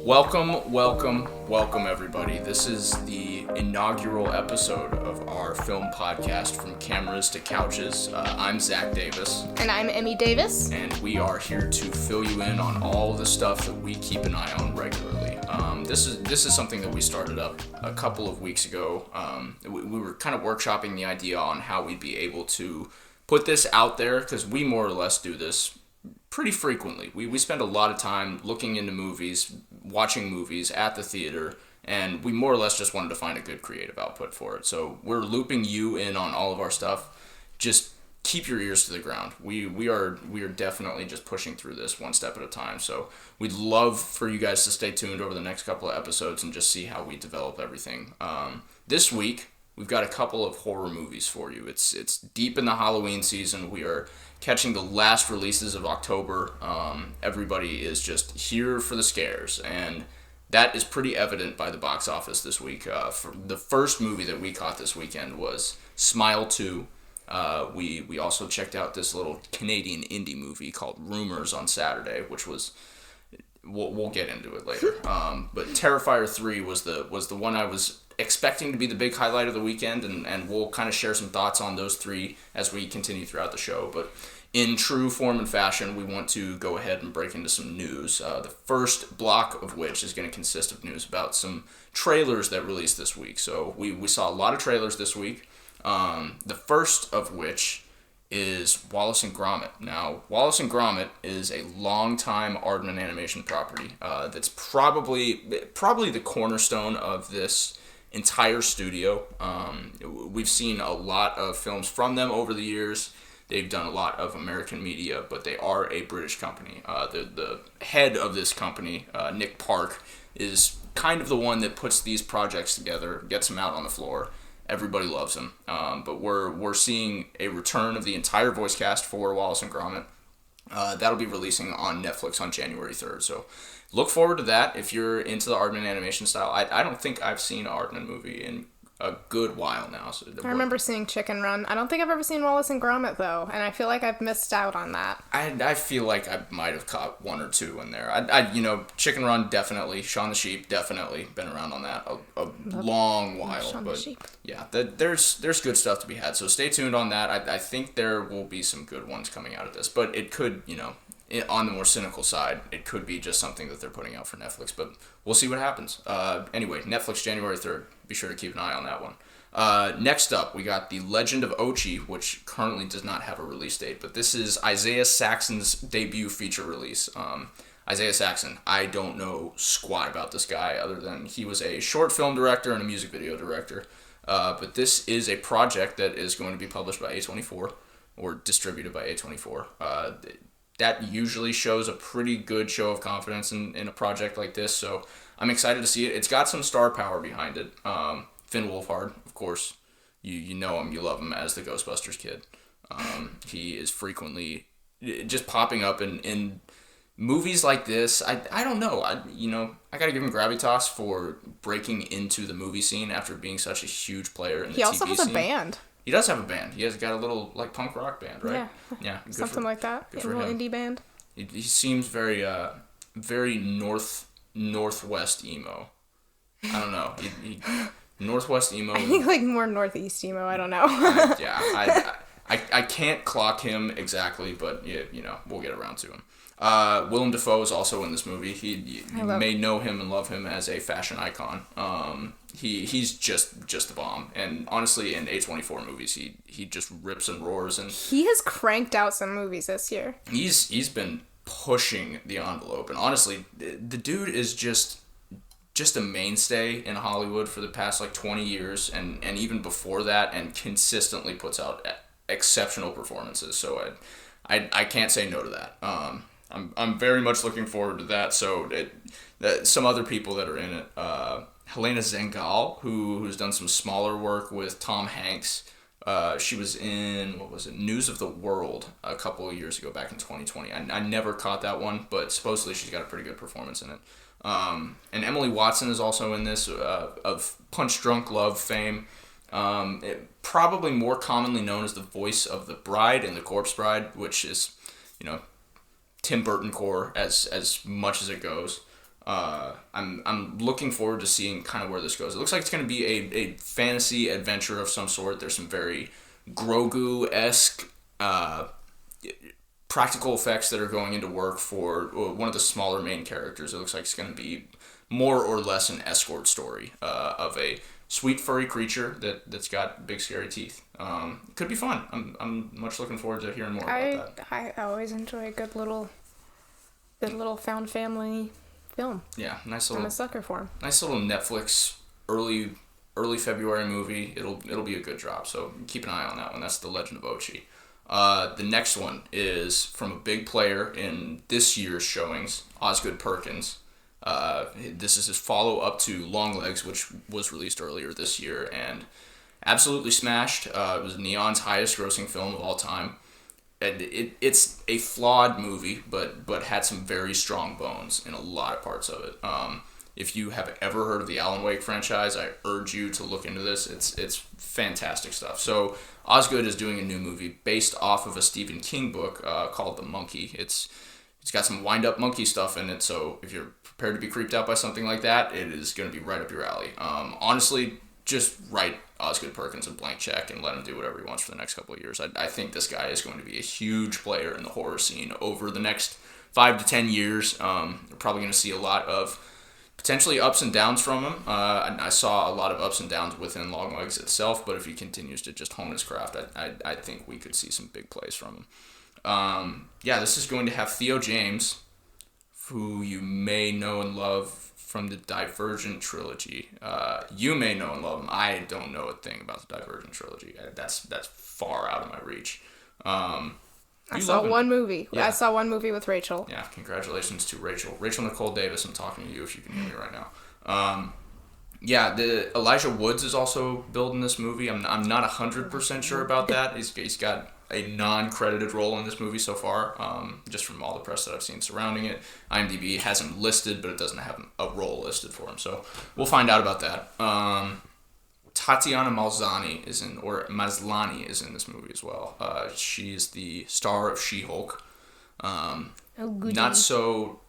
Welcome, everybody. This is the inaugural episode of our film podcast, From Cameras to Couches. I'm Zach Davis. And I'm Emmy Davis. And we are here to fill you in on all the stuff that we keep an eye on regularly. This is something that we started up a couple of weeks ago. We were kind of workshopping the idea on how we'd be able to put this out there, because we more or less do this pretty frequently. We spend a lot of time looking into movies, watching movies at the theater, and we more or less just wanted to find a good creative output for it. So we're looping you in on all of our stuff. Just keep your ears to the ground. We are definitely just pushing through this one step at a time. So we'd love for you guys to stay tuned over the next couple of episodes and just see how we develop everything. This week, we've got a couple of horror movies for you. It's deep in the Halloween season. We are catching the last releases of October. Everybody is just here for the scares, and that is pretty evident by the box office this week. For the first movie that we caught this weekend was Smile 2. We also checked out this little Canadian indie movie called Rumors on Saturday, which was... We'll get into it later. But Terrifier 3 was the one I was expecting to be the big highlight of the weekend, and we'll kind of share some thoughts on those three as we continue throughout the show. But in true form and fashion, we want to go ahead and break into some news. The first block of which is going to consist of news about some trailers that released this week. So we saw a lot of trailers this week. The first of which is Wallace and Gromit. Now, Wallace and Gromit is a long-time Aardman Animation property that's probably the cornerstone of this entire studio. We've seen a lot of films from them over the years. They've done a lot of American media, but they are a British company. The head of this company, Nick Park, is kind of the one that puts these projects together, gets them out on the floor. Everybody loves him. But we're seeing a return of the entire voice cast for Wallace and Gromit. That'll be releasing on Netflix on January 3rd. So look forward to that if you're into the Aardman animation style. I don't think I've seen an Aardman movie in a good while now. So I remember seeing Chicken Run. I don't think I've ever seen Wallace and Gromit, though, and I feel like I've missed out on that. I feel like I might have caught one or two in there. Chicken Run, definitely. Shaun the Sheep, definitely. Been around on that a long while. Shaun the Sheep. Yeah, there's good stuff to be had, so stay tuned on that. I think there will be some good ones coming out of this, but it could, on the more cynical side, it could be just something that they're putting out for Netflix, but we'll see what happens. Anyway, Netflix January 3rd. Be sure to keep an eye on that one. Next up, we got The Legend of Ochi, which currently does not have a release date, but this is Isaiah Saxon's debut feature release. Isaiah Saxon, I don't know squat about this guy other than he was a short film director and a music video director. But this is a project that is going to be published by A24 or distributed by A24. That usually shows a pretty good show of confidence in a project like this, so I'm excited to see it. It's got some star power behind it. Finn Wolfhard, of course, you know him, you love him as the Ghostbusters kid. He is frequently just popping up in movies like this. I don't know. I gotta give him gravitas for breaking into the movie scene after being such a huge player in the TV scene. He also has a band. He does have a band. He has got a little punk rock band, right? Yeah. Something like that. Good a for little him. indie band. He seems very northwest emo. I don't know. He northwest emo. I think more northeast emo. I don't know. I can't clock him exactly, but we'll get around to him. Willem Dafoe is also in this movie. You may know him and love him as a fashion icon. He's just the bomb, and honestly, in A24 movies, he just rips and roars, and he has cranked out some movies this year. He's been pushing the envelope, and honestly, the dude is just a mainstay in Hollywood for the past 20 years, and even before that, and consistently puts out exceptional performances. So I can't say no to that. I'm very much looking forward to that. So some other people that are in it, Helena Zengal, who's done some smaller work with Tom Hanks. She was in, News of the World a couple of years ago, back in 2020. I never caught that one, but supposedly she's got a pretty good performance in it. And Emily Watson is also in this, of Punch Drunk Love fame. Probably more commonly known as the voice of the bride in The Corpse Bride, which is, Tim Burton core as much as it goes. I'm looking forward to seeing kind of where this goes. It looks like it's going to be a fantasy adventure of some sort. There's some very Grogu-esque practical effects that are going into work for one of the smaller main characters. It looks like it's going to be more or less an escort story of a sweet furry creature that's got big scary teeth. Could be fun. I'm much looking forward to hearing more about that. I always enjoy a good little found family film. Yeah, nice little. I'm a sucker for 'em. Nice little Netflix early February movie. It'll be a good drop. So keep an eye on that one. That's The Legend of Ochi. The next one is from a big player in this year's showings, Osgood Perkins. This is his follow-up to Longlegs, which was released earlier this year, and absolutely smashed. It was Neon's highest-grossing film of all time. And it's a flawed movie, but had some very strong bones in a lot of parts of it. If you have ever heard of the Alan Wake franchise, I urge you to look into this. It's fantastic stuff. So Osgood is doing a new movie based off of a Stephen King book called The Monkey. It's got some wind-up monkey stuff in it, so if you're prepared to be creeped out by something like that, it is going to be right up your alley. Honestly, just write Osgood Perkins a blank check and let him do whatever he wants for the next couple of years. I think this guy is going to be a huge player in the horror scene over the next 5 to 10 years. We're probably going to see a lot of potentially ups and downs from him. I saw a lot of ups and downs within Longlegs itself, but if he continues to just hone his craft, I think we could see some big plays from him. This is going to have Theo James, who you may know and love from the Divergent trilogy. You may know and love him. I don't know a thing about the Divergent trilogy. That's far out of my reach. I saw one movie. Yeah. I saw one movie with Rachel. Yeah, congratulations to Rachel. Rachel Nicole Davis, I'm talking to you if you can hear me right now. The Elijah Woods is also building this movie. I'm not 100% sure about that. He's got a non-credited role in this movie so far, just from all the press that I've seen surrounding it. IMDb has him listed, but it doesn't have a role listed for him, so we'll find out about that. Tatiana Maslany is in this movie as well. She's the star of She-Hulk. Not so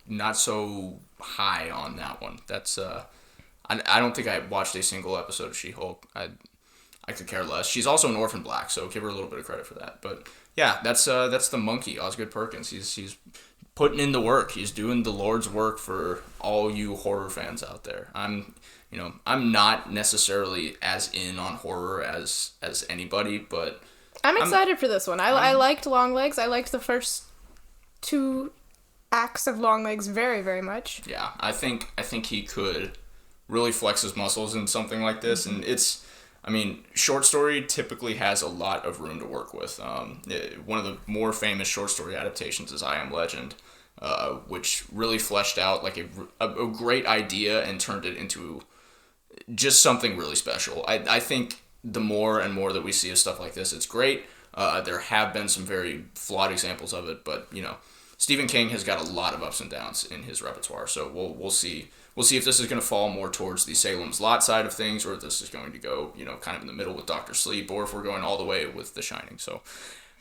high on that one. That's I don't think I watched a single episode of She-Hulk. I could care less. She's also an Orphan Black, so give her a little bit of credit for that. But yeah, that's the monkey, Osgood Perkins. He's putting in the work. He's doing the Lord's work for all you horror fans out there. I'm not necessarily as in on horror as anybody, but I'm excited for this one. I liked Longlegs. I liked the first 2 acts of Longlegs very, very much. Yeah, I think he could really flex his muscles in something like this, and short story typically has a lot of room to work with. One of the more famous short story adaptations is I Am Legend, which really fleshed out like a great idea and turned it into just something really special. I think the more and more that we see of stuff like this, it's great. There have been some very flawed examples of it, but Stephen King has got a lot of ups and downs in his repertoire, so we'll see. We'll see if this is going to fall more towards the Salem's Lot side of things, or if this is going to go, kind of in the middle with Dr. Sleep, or if we're going all the way with The Shining. So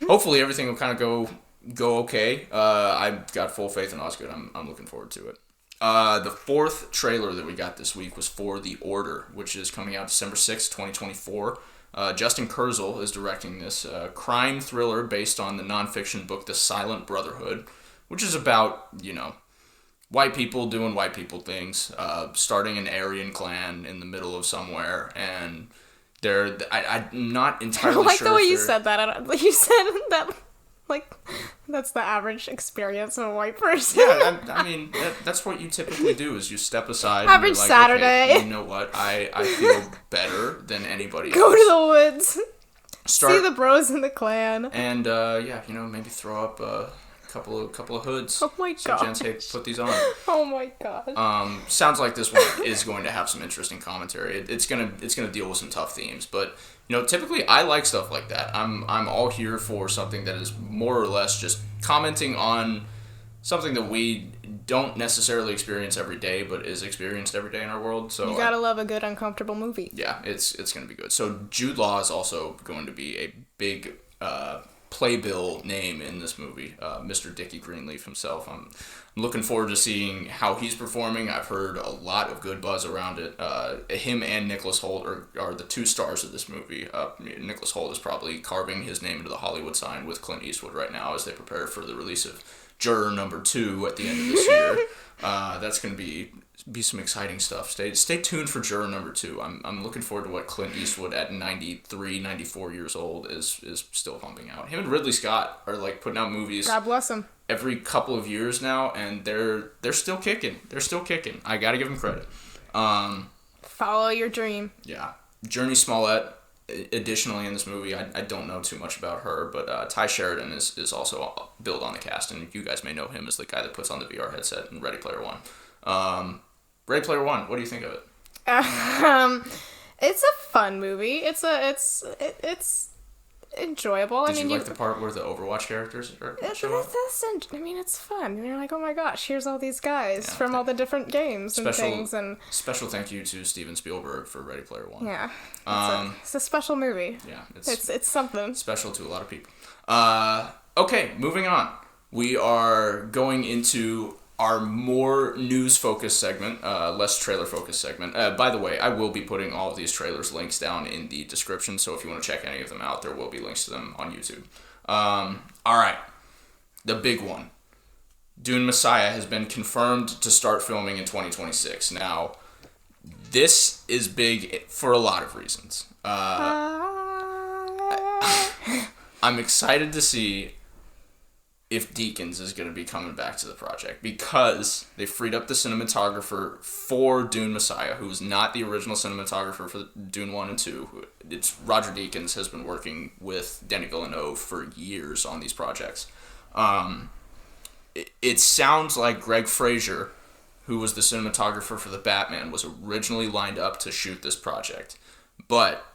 hopefully everything will kind of go okay. I've got full faith in Osgood. I'm looking forward to it. The 4th trailer that we got this week was for The Order, which is coming out December 6th, 2024. Justin Kurzel is directing this crime thriller based on the nonfiction book The Silent Brotherhood, which is about, white people doing white people things, starting an Aryan clan in the middle of somewhere, and I'm not entirely sure. I like the way you said that. You said that like that's the average experience of a white person. Yeah, that's what you typically do is you step aside. Average and you're like, Saturday. Okay, you know what? I feel better than anybody Go else. to the woods. See the bros in the clan. And maybe throw up couple of hoods. Oh my god! Jen, hey, put these on. Oh my god! Sounds like this one is going to have some interesting commentary. It's gonna deal with some tough themes, but typically I like stuff like that. I'm all here for something that is more or less just commenting on something that we don't necessarily experience every day, but is experienced every day in our world. So you gotta love a good uncomfortable movie. Yeah, it's gonna be good. So Jude Law is also going to be a big playbill name in this movie, Mr. Dickie Greenleaf himself. I'm looking forward to seeing how he's performing. I've heard a lot of good buzz around it. Him and Nicholas Hoult are the two stars of this movie. Nicholas Hoult is probably carving his name into the Hollywood sign with Clint Eastwood right now as they prepare for the release of Juror number 2 at the end of this year. That's going to be some exciting stuff. Stay tuned for Juror number 2. I'm looking forward to what Clint Eastwood at 93, 94 years old is still pumping out. Him and Ridley Scott are like putting out movies. God bless him. Every couple of years now, and they're still kicking. They're still kicking. I gotta give them credit. Follow your dream. Yeah. Journey Smollett, additionally in this movie, I don't know too much about her, but Ty Sheridan is also billed on the cast, and you guys may know him as the guy that puts on the VR headset in Ready Player One. Ready Player One, what do you think of it? It's a fun movie. It's enjoyable. Did you like the part where the Overwatch characters show up? It's fun. You're like, oh my gosh, here's all these guys from all the different games and things. And special thank you to Steven Spielberg for Ready Player One. Yeah, it's a special movie. Yeah, it's something special to a lot of people. Okay, moving on. We are going into our more news-focused segment, less trailer-focused segment. By the way, I will be putting all of these trailers links down in the description, so if you want to check any of them out, there will be links to them on YouTube. All right, the big one. Dune Messiah has been confirmed to start filming in 2026. Now, this is big for a lot of reasons. I'm excited to see if Deakins is going to be coming back to the project, because they freed up the cinematographer for Dune Messiah, who's not the original cinematographer for Dune 1 and 2. It's Roger Deakins has been working with Denis Villeneuve for years on these projects. It sounds like Greg Fraser, who was the cinematographer for the Batman, was originally lined up to shoot this project. But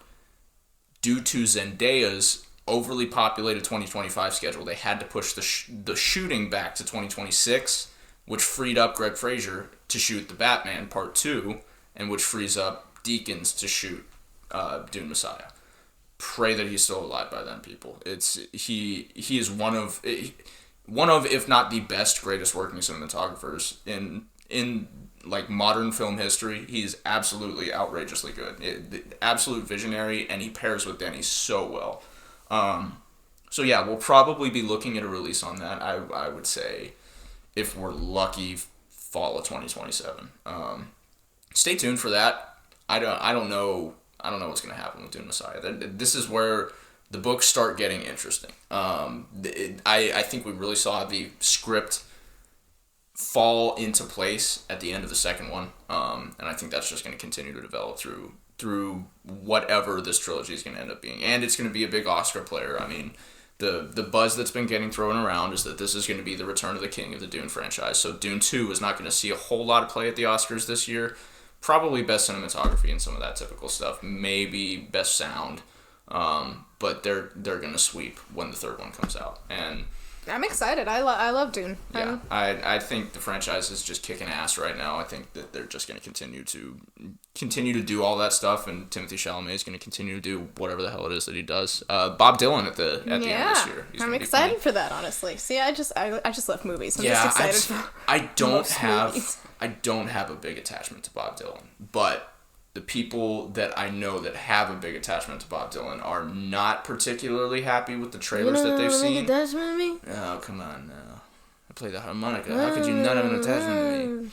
due to Zendaya's overly populated 2025 schedule, they had to push the shooting back to 2026, which freed up Greg Fraser to shoot the Batman Part 2, and which frees up Deakins to shoot Dune Messiah. Pray that he's still alive by then, people. He is one of, if not the best, greatest working cinematographers in like modern film history. He's absolutely outrageously good. Absolute visionary, and he pairs with Denny so well. So yeah, we'll probably be looking at a release on that. I would say, if we're lucky, fall of 2027. Stay tuned for that. I don't know what's gonna happen with Dune Messiah. This is where the books start getting interesting. I think we really saw the script fall into place at the end of the second one, and I think that's just going to continue to develop through whatever this trilogy is going to end up being. And it's going to be a big Oscar player. I mean, the buzz that's been getting thrown around is that this is going to be the return of the king of the Dune franchise. So Dune 2 is not going to see a whole lot of play at the Oscars this year. Probably best cinematography and some of that typical stuff. Maybe best sound. But they're going to sweep when the third one comes out. And I'm excited. I love Dune. Yeah, I think the franchise is just kicking ass right now. I think that they're just going to continue to do all that stuff, and Timothée Chalamet is going to continue to do whatever the hell it is that he does. Bob Dylan at the end of this year. I'm excited for that, honestly. See, I just love movies. I'm just excited for I don't movies. have a big attachment to Bob Dylan, but the people that I know that have a big attachment to Bob Dylan are not particularly happy with the trailers that they've seen. Oh, come on now. I play the harmonica. How could you not have an attachment to me?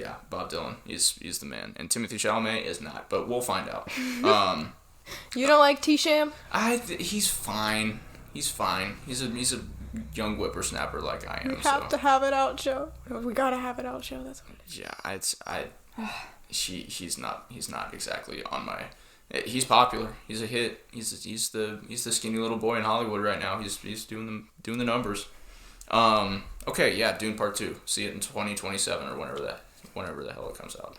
Yeah, Bob Dylan. He's the man. And Timothée Chalamet is not, but we'll find out. You don't like T-Sham? He's fine. He's fine. He's a young whippersnapper like I am. We have to have it out, Joe. We gotta have it out, Joe. That's what it is. Yeah, He's not exactly on my. He's popular. He's a hit. He's the skinny little boy in Hollywood right now. He's doing the numbers. Okay, yeah, Dune Part 2. See it in 2027 or whenever the hell it comes out.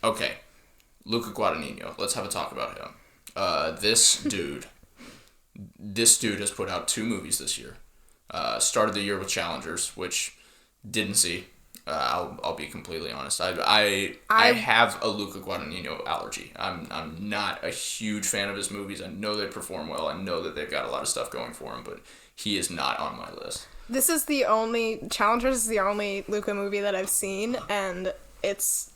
Okay, Luca Guadagnino. Let's have a talk about him. This dude has put out 2 movies this year. Started the year with Challengers, which didn't see. I'll be completely honest. I have a Luca Guadagnino allergy. I'm not a huge fan of his movies. I know they perform well. I know that they've got a lot of stuff going for him, but he is not on my list. This is the only Challengers is the only Luca movie that I've seen, and it's.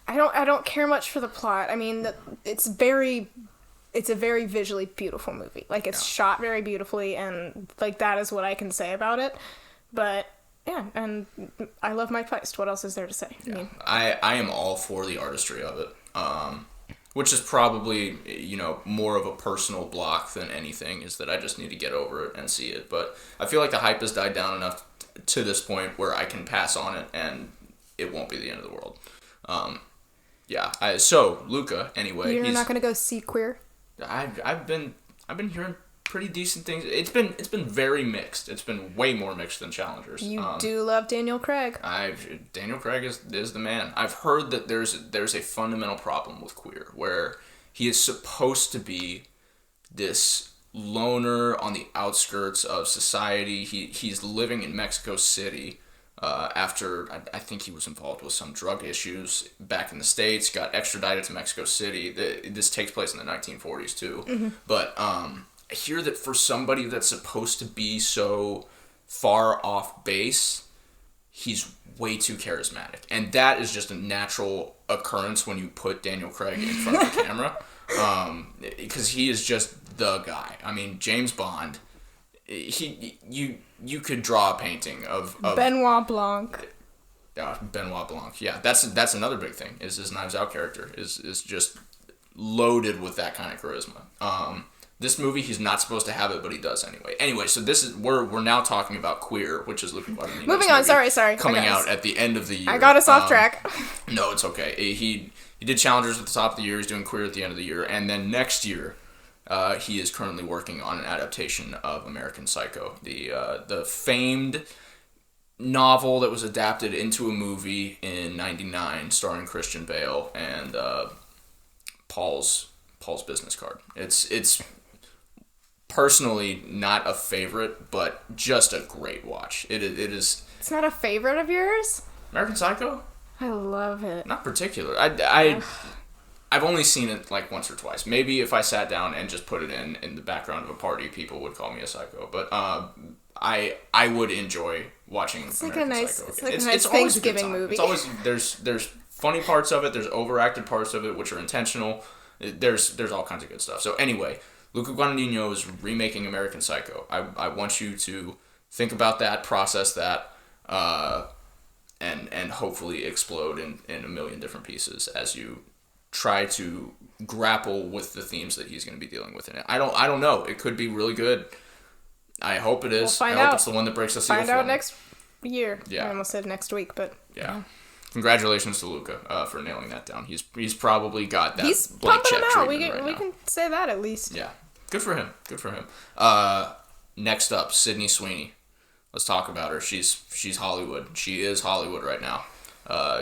I don't care much for the plot. I mean, it's a very visually beautiful movie. Like, it's shot very beautifully, and like that is what I can say about it. But yeah, and I love Mike Feist. What else is there to say? Yeah. I am all for the artistry of it. Which is probably, more of a personal block than anything, is that I just need to get over it and see it. But I feel like the hype has died down enough to this point where I can pass on it and it won't be the end of the world. So Luca, anyway. You're not gonna go see Queer? I've been hearing pretty decent things. It's been very mixed. It's been way more mixed than Challengers. You do love Daniel Craig. Daniel Craig is the man. I've heard that there's a fundamental problem with Queer, where he is supposed to be this loner on the outskirts of society. He's living in Mexico City after I think he was involved with some drug issues back in the States, got extradited to Mexico City. This takes place in the 1940s too. Mm-hmm. But I hear that for somebody that's supposed to be so far off base, he's way too charismatic. And that is just a natural occurrence when you put Daniel Craig in front of the camera. Because he is just the guy. I mean, James Bond, you could draw a painting of Benoit Blanc. Benoit Blanc. Yeah, that's another big thing, is his Knives Out character is just loaded with that kind of charisma. This movie, he's not supposed to have it, but he does anyway. Anyway, so this is we're now talking about Queer, which is Luca Guadagnino's moving on. Sorry. Coming out at the end of the year. I got us off track. No, it's okay. He did Challengers at the top of the year. He's doing Queer at the end of the year, and then next year, he is currently working on an adaptation of American Psycho, the famed novel that was adapted into a movie in '99, starring Christian Bale and Paul's business card. It's personally not a favorite, but just a great watch. It is. It's not a favorite of yours? American Psycho? I love it. Not particular. I've only seen it like once or twice. Maybe if I sat down and just put it in the background of a party, people would call me a psycho. But I would enjoy watching American Psycho. It's like a nice Thanksgiving movie. It's always there's funny parts of it. There's overacted parts of it which are intentional. There's all kinds of good stuff. So anyway, Luca Guadagnino is remaking American Psycho. I want you to think about that, process that, and hopefully explode in a million different pieces as you try to grapple with the themes that he's going to be dealing with in it. I don't know. It could be really good. I hope it is. I hope it's the one that breaks the seal. Find out next year. Yeah. I almost said next week, but yeah. Congratulations to Luca for nailing that down. He's probably got that. He's blank pumping check them out. we can say that at least. Yeah, good for him. Next up, Sydney Sweeney. Let's talk about her. She's Hollywood. She is Hollywood right now.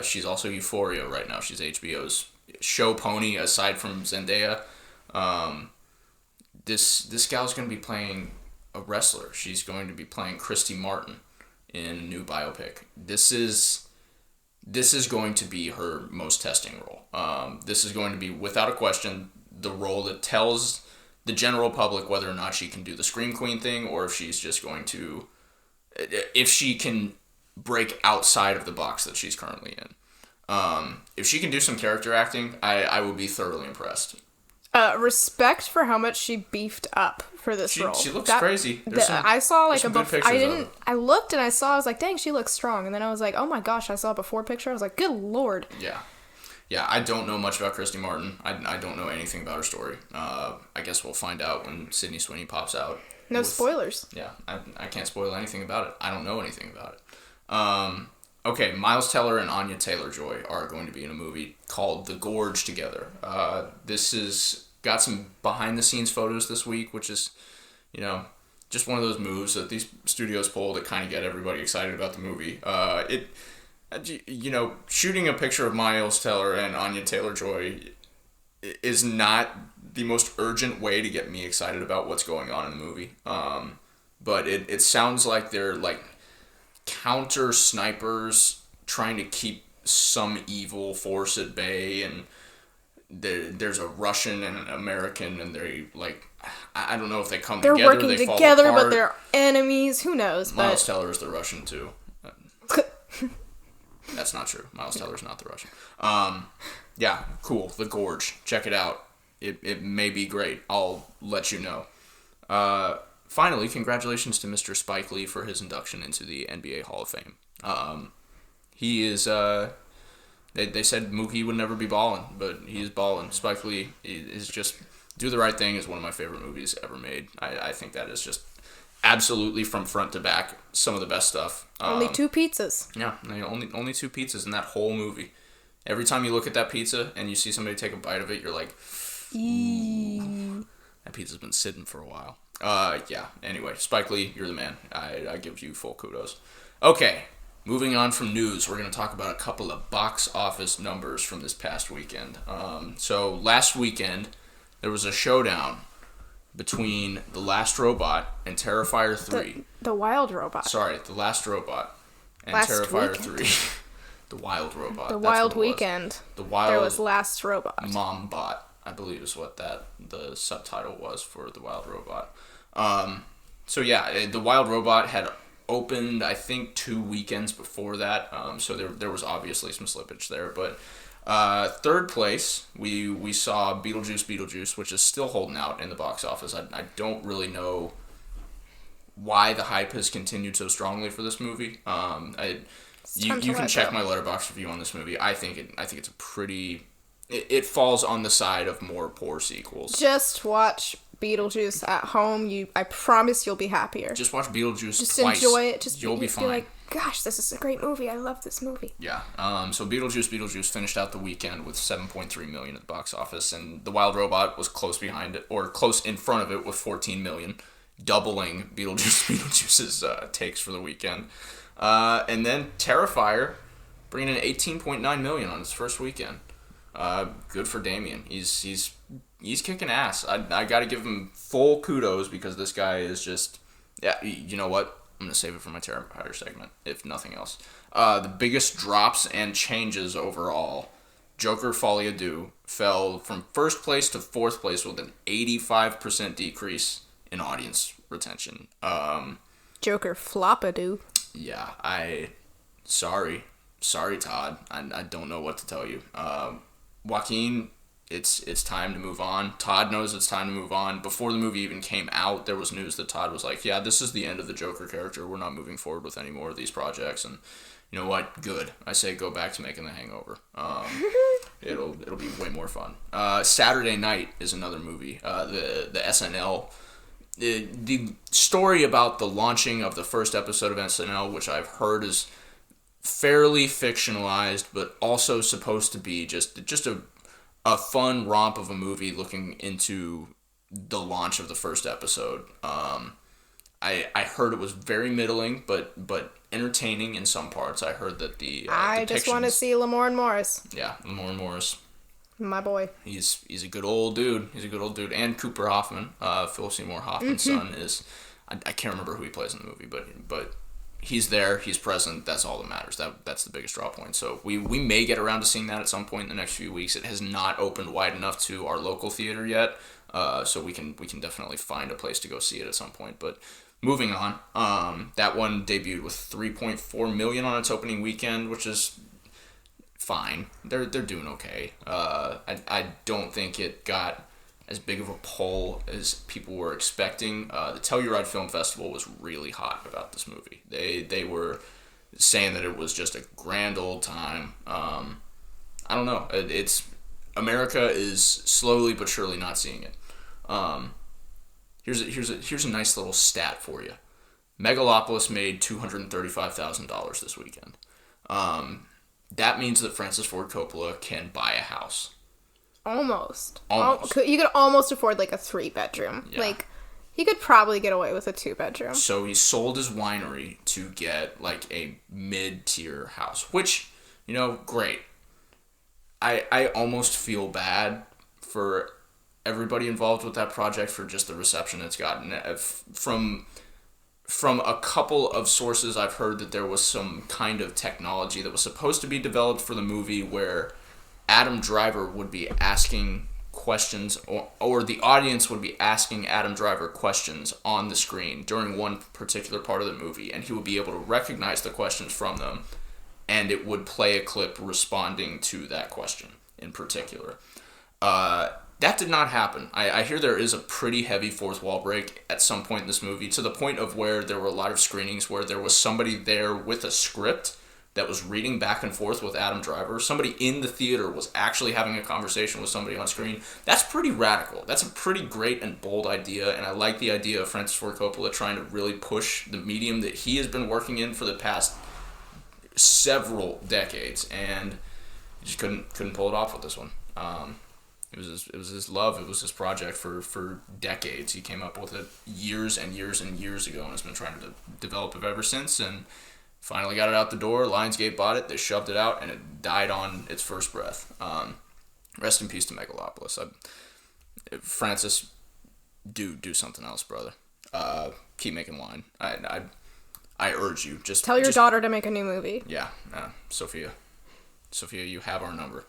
She's also Euphoria right now. She's HBO's show pony aside from Zendaya. This gal's going to be playing a wrestler. She's going to be playing Christy Martin in a new biopic. This is going to be her most testing role. This is going to be, without a question, the role that tells the general public whether or not she can do the Scream Queen thing, or if she's just going to, if she can break outside of the box that she's currently in. If she can do some character acting, I would be thoroughly impressed. Respect for how much she beefed up for this role. She looks crazy. I saw like a before. I looked and I saw. I was like, dang, she looks strong. And then I was like, oh my gosh, I saw a before picture. I was like, good lord. Yeah. I don't know much about Christy Martin. I don't know anything about her story. I guess we'll find out when Sydney Sweeney pops out. No spoilers. Yeah, I can't spoil anything about it. I don't know anything about it. Okay, Miles Teller and Anya Taylor-Joy are going to be in a movie called The Gorge together. This has got some behind-the-scenes photos this week, which is, just one of those moves that these studios pull to kind of get everybody excited about the movie. Shooting a picture of Miles Teller and Anya Taylor-Joy is not the most urgent way to get me excited about what's going on in the movie. But it sounds like they're like counter snipers trying to keep some evil force at bay, and there's a Russian and an American, and they like, I don't know if they come they're together. Working they together, fall apart. but they're enemies. Who knows? Miles Teller is the Russian too. That's not true. Miles Teller's not the Russian. Yeah, cool. The Gorge. Check it out. It may be great. I'll let you know. Finally, congratulations to Mr. Spike Lee for his induction into the NBA Hall of Fame. He is, they said Mookie would never be balling, but he is balling. Spike Lee is just, Do the Right Thing is one of my favorite movies ever made. I think that is just absolutely from front to back some of the best stuff. Only 2 pizzas. Yeah, only 2 pizzas in that whole movie. Every time you look at that pizza and you see somebody take a bite of it, you're like, ooh, that pizza's been sitting for a while. Yeah, anyway, Spike Lee, you're the man. I give you full kudos. Okay, moving on from news, we're going to talk about a couple of box office numbers from this past weekend. So last weekend, there was a showdown between The Last Robot and Terrifier 3. The Wild Robot. Sorry, The Last Robot and Last Terrifier weekend. 3. The Wild Robot. The That's Wild what it was. Weekend. The Wild There was Last Robot. Mom Bot, I believe is what the subtitle was for The Wild Robot. So yeah, The Wild Robot had opened, I think, 2 weekends before that. So there was obviously some slippage there, but third place, we saw Beetlejuice, which is still holding out in the box office. I don't really know why the hype has continued so strongly for this movie. You can check my Letterboxd review on this movie. I think it's a pretty. It falls on the side of more poor sequels. Just watch Beetlejuice at home. I promise you'll be happier. Just watch Beetlejuice Just twice. enjoy it. You'll be fine. Like, gosh, this is a great movie. I love this movie. Yeah. So Beetlejuice finished out the weekend with $7.3 million at the box office, and The Wild Robot was close behind it, or close in front of it with $14 million, doubling Beetlejuice's takes for the weekend. And then Terrifier bringing in $18.9 million on his first weekend. Good for Damien. He's kicking ass. I got to give him full kudos because this guy is just, yeah. You know what? I'm gonna save it for my Terrifier segment, if nothing else. The biggest drops and changes overall. Joker Folie à Deux fell from first place to fourth place with an 85% decrease in audience retention. Joker Flop-a-Doo. Yeah, sorry Todd. I don't know what to tell you. Joaquin, it's time to move on. Todd knows it's time to move on. Before the movie even came out, there was news that Todd was like, yeah, this is the end of the Joker character. We're not moving forward with any more of these projects. And you know what? Good. I say go back to making The Hangover. It'll be way more fun. Saturday Night is another movie. The SNL. The story about the launching of the first episode of SNL, which I've heard is fairly fictionalized, but also supposed to be just a fun romp of a movie looking into the launch of the first episode. I heard it was very middling, but entertaining in some parts. I heard that I just want to see Lamorne Morris. Yeah, Lamorne Morris. My boy. He's a good old dude. And Cooper Hoffman, Philip Seymour Hoffman's son, is. I can't remember who he plays in the movie, but he's there. He's present. That's all that matters. That's the biggest draw point. So we may get around to seeing that at some point in the next few weeks. It has not opened wide enough to our local theater yet, so we can definitely find a place to go see it at some point. But moving on, that one debuted with $3.4 million on its opening weekend, which is fine. They're doing okay. I don't think it got as big of a pull as people were expecting. The Telluride Film Festival was really hot about this movie. They were saying that it was just a grand old time. I don't know. It's America is slowly but surely not seeing it. Here's a nice little stat for you. Megalopolis made $235,000 this weekend. That means that Francis Ford Coppola can buy a house. Almost. Almost. You could almost afford like a 3-bedroom. Yeah. Like, he could probably get away with a 2-bedroom. So he sold his winery to get like a mid-tier house, which, great. I almost feel bad for everybody involved with that project for just the reception it's gotten from from a couple of sources, I've heard that there was some kind of technology that was supposed to be developed for the movie where Adam Driver would be asking questions, or the audience would be asking Adam Driver questions on the screen during one particular part of the movie, and he would be able to recognize the questions from them, and it would play a clip responding to that question in particular. That did not happen. I hear there is a pretty heavy fourth wall break at some point in this movie, to the point of where there were a lot of screenings where there was somebody there with a script that was reading back and forth with Adam Driver. Somebody in the theater was actually having a conversation with somebody on screen. That's pretty radical. That's a pretty great and bold idea, and I like the idea of Francis Ford Coppola trying to really push the medium that he has been working in for the past several decades, and he just couldn't pull it off with this one. It was his love. It was his project for decades. He came up with it years and years and years ago, and has been trying to develop it ever since. And finally got it out the door. Lionsgate bought it. They shoved it out, and it died on its first breath. Rest in peace to Megalopolis. Francis, do something else, brother. Keep making wine. I urge you. Tell your daughter to make a new movie. Yeah, Sophia, you have our number.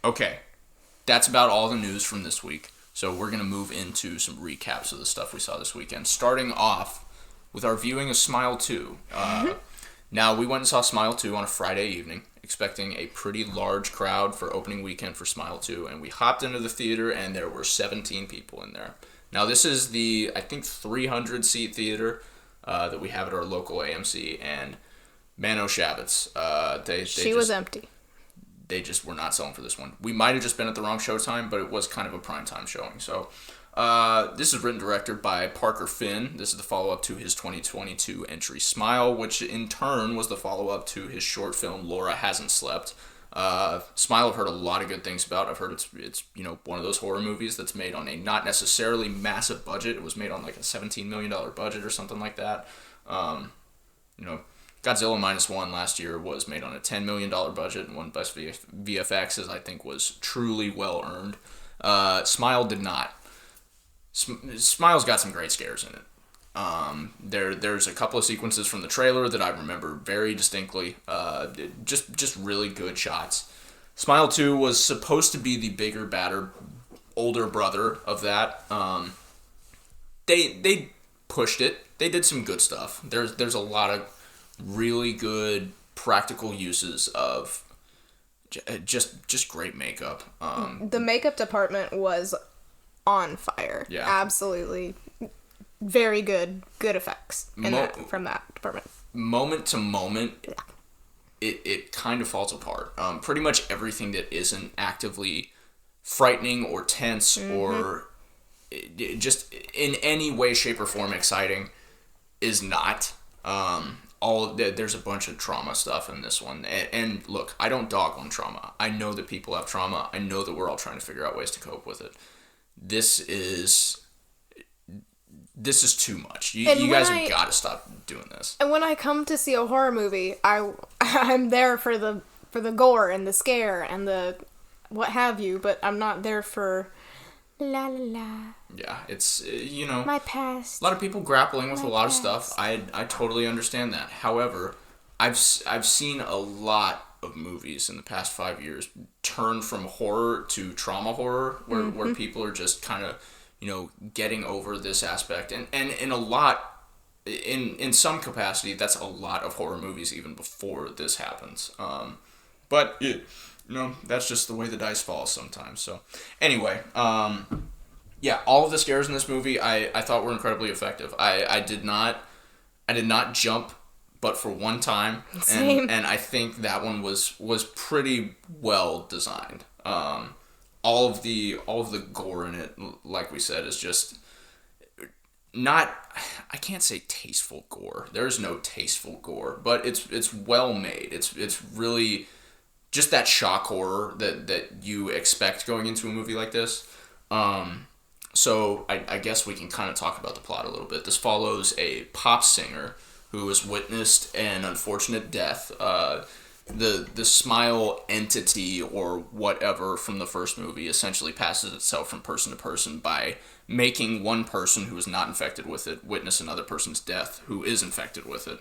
Okay. That's about all the news from this week. So we're going to move into some recaps of the stuff we saw this weekend, starting off with our viewing of Smile 2. Now, we went and saw Smile 2 on a Friday evening, expecting a pretty large crowd for opening weekend for Smile 2, and we hopped into the theater, and there were 17 people in there. Now, this is the, I think, 300-seat theater that we have at our local AMC, and Mano Shavitz, she was empty. They just were not selling for this one. We might have just been at the wrong showtime, but it was kind of a primetime showing. So this is written and directed by Parker Finn. This is the follow-up to his 2022 entry Smile, which in turn was the follow-up to his short film Laura Hasn't Slept. Smile I've heard a lot of good things about. I've heard it's one of those horror movies that's made on a not necessarily massive budget. It was made on like a $17 million budget or something like that. Godzilla Minus One last year was made on a $10 million budget and won Best VFX, as I think was truly well earned. Smile did not. Smile's got some great scares in it. There's a couple of sequences from the trailer that I remember very distinctly. Just really good shots. Smile 2 was supposed to be the bigger, badder, older brother of that. They pushed it. They did some good stuff. There's a lot of really good practical uses of just great makeup. The makeup department was on fire. Yeah. Absolutely. Very good effects from that department. Moment to moment, it kind of falls apart. Pretty much everything that isn't actively frightening or tense or just in any way, shape, or form exciting is not. There's a bunch of trauma stuff in this one, and look, I don't dog on trauma. I know that people have trauma. I know that we're all trying to figure out ways to cope with it. This is too much. You guys have got to stop doing this. And when I come to see a horror movie, I'm there for the gore and the scare and the what have you, but I'm not there for la la la. Yeah, it's my past. A lot of people grappling with a lot of stuff. I totally understand that. However, I've seen a lot of movies in the past 5 years turn from horror to trauma horror, where people are just kind of getting over this aspect, and in a lot, in some capacity, that's a lot of horror movies even before this happens. But that's just the way the dice falls sometimes. So anyway, yeah, all of the scares in this movie I thought were incredibly effective. I did not jump, but for one time, Same. and I think that one was pretty well designed. All of the gore in it, like we said, is just not, I can't say tasteful gore. There's no tasteful gore, but it's well made. It's really just that shock horror that you expect going into a movie like this. So I guess we can kind of talk about the plot a little bit. This follows a pop singer who has witnessed an unfortunate death. The Smile entity or whatever from the first movie essentially passes itself from person to person by making one person who is not infected with it witness another person's death who is infected with it.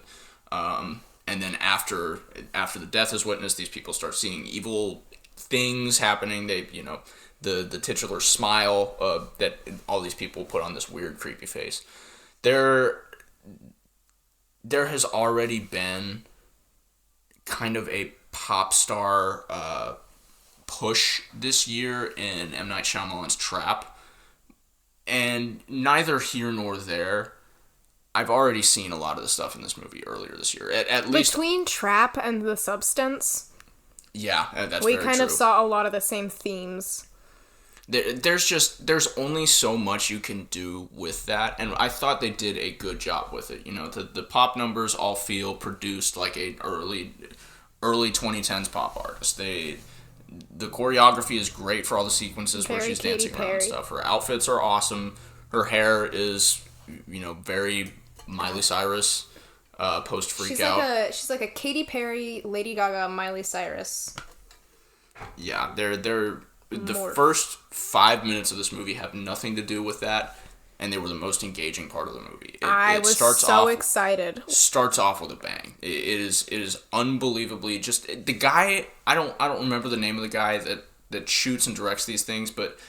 And then after the death is witnessed, these people start seeing evil things happening. They, the titular smile that all these people put on this weird, creepy face. There has already been kind of a pop star push this year in M. Night Shyamalan's Trap. And neither here nor there, I've already seen a lot of the stuff in this movie earlier this year. At least between Trap and The Substance, yeah, that's we very kind true. of saw a lot of the same themes. There's only so much you can do with that, and I thought they did a good job with it. The pop numbers all feel produced like a early 2010s pop artist. The choreography is great for all the sequences where she's dancing around and stuff. Her outfits are awesome. Her hair is, very Miley Cyrus post Freak Out. She's like a Katy Perry, Lady Gaga, Miley Cyrus. Yeah, the first 5 minutes of this movie have nothing to do with that, and they were the most engaging part of the movie. I was so excited. Starts off with a bang. It is unbelievably just the guy. I don't remember the name of the guy that shoots and directs these things, but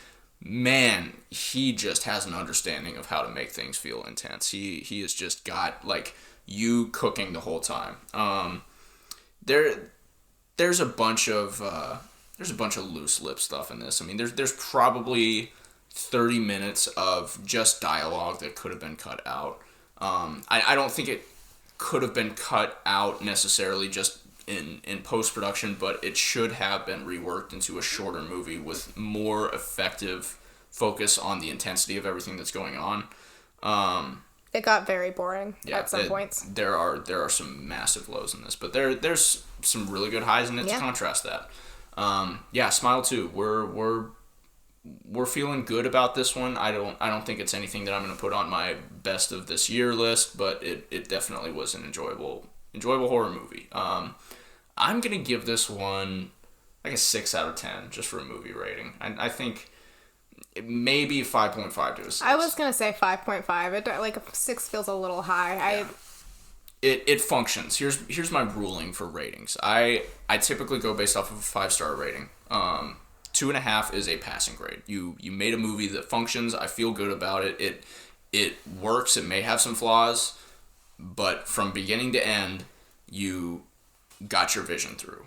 man, he just has an understanding of how to make things feel intense. He has just got like you cooking the whole time. There's a bunch of loose lip stuff in this. I mean, there's probably 30 minutes of just dialogue that could have been cut out. I don't think it could have been cut out necessarily just in post-production, but it should have been reworked into a shorter movie with more effective focus on the intensity of everything that's going on. It got very boring at some points. There are some massive lows in this, but there's some really good highs in it to contrast that. Smile 2. We're feeling good about this one. I don't think it's anything that I'm going to put on my best of this year list, but it definitely was an enjoyable horror movie. I'm going to give this one like a 6 out of 10 just for a movie rating. I think maybe 5.5 to a 6. I was going to say 5.5. It 6 feels a little high. Yeah. It functions. Here's my ruling for ratings. I typically go based off of a 5-star rating. 2.5 is a passing grade. You made a movie that functions. I feel good about it. It works. It may have some flaws, but from beginning to end, you got your vision through.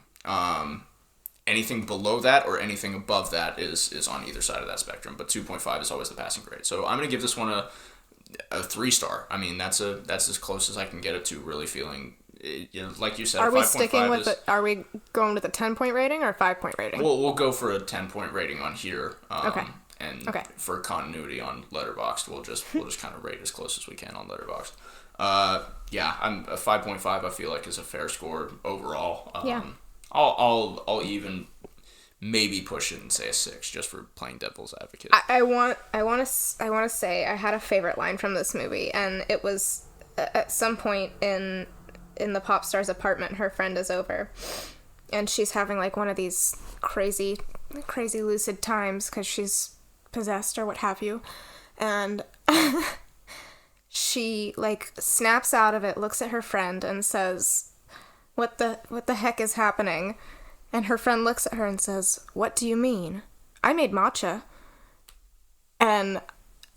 Anything below that or anything above that is on either side of that spectrum. But 2.5 is always the passing grade. So I'm gonna give this one a 3-star. I mean, that's as close as I can get it to really feeling. Like you said, are we sticking with it? Are we going with a 10-point rating or a 5-point rating? We'll go for a 10-point rating on here. Okay. And for continuity on Letterboxd, we'll just kind of rate as close as we can on Letterboxd. I'm a 5.5. I feel like is a fair score overall. I'll even maybe push it and say a 6 just for playing devil's advocate. I want to say I had a favorite line from this movie, and it was at some point in the pop star's apartment. Her friend is over, and she's having like one of these crazy lucid times because she's possessed or what have you, and she like snaps out of it, looks at her friend, and says, what the heck is happening? And her friend looks at her and says, "What do you mean? I made matcha." And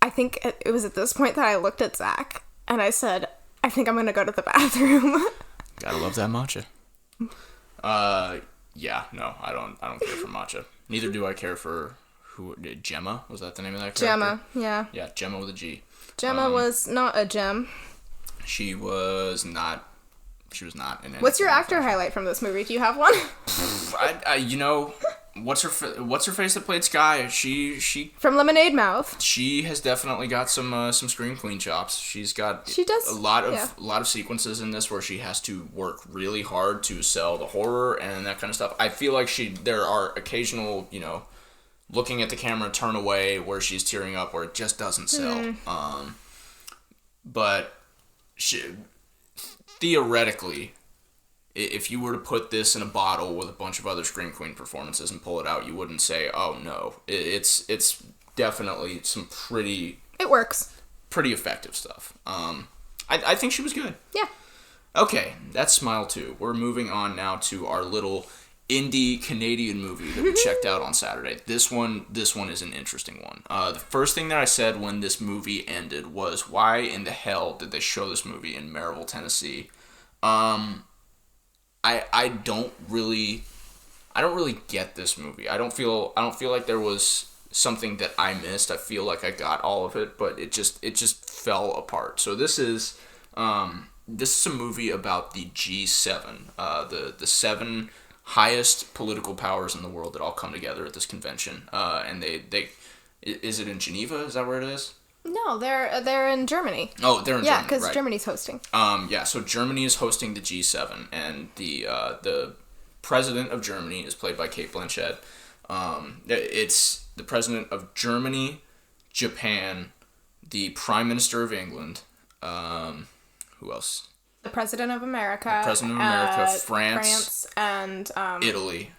I think it was at this point that I looked at Zach and I said, "I think I'm gonna go to the bathroom." Gotta love that matcha. No, I don't care for matcha. Neither do I care for Gemma. Was that the name of that character? Gemma, yeah. Yeah, Gemma with a G. Gemma was not a gem. She was not in What's your actor highlight from this movie? Do you have one? What's her face that played Sky? She from Lemonade Mouth. She has definitely got some scream queen chops. She does a lot of sequences in this where she has to work really hard to sell the horror and that kind of stuff. I feel like there are occasional, looking at the camera turn away where she's tearing up where it just doesn't sell. But theoretically, if you were to put this in a bottle with a bunch of other Scream Queen performances and pull it out, you wouldn't say, "Oh no." It's definitely some pretty It works. Pretty effective stuff. I think she was good. Yeah. Okay, that's Smile 2. We're moving on now to our little indie Canadian movie that we checked out on Saturday. This one is an interesting one. The first thing that I said when this movie ended was, why in the hell did they show this movie in Maryville, Tennessee? I don't really get this movie. I don't feel like there was something that I missed. I feel like I got all of it, but it just fell apart. So this is a movie about the G7, the 7 highest political powers in the world that all come together at this convention. And they is it in Geneva? Is that where it is? No, they're in Germany. Oh, they're in Germany. Yeah, because right. Germany's hosting. So Germany is hosting the G7, and the president of Germany is played by Cate Blanchett. It's the president of Germany, Japan, the Prime Minister of England. Who else? The President of America. France, and Italy.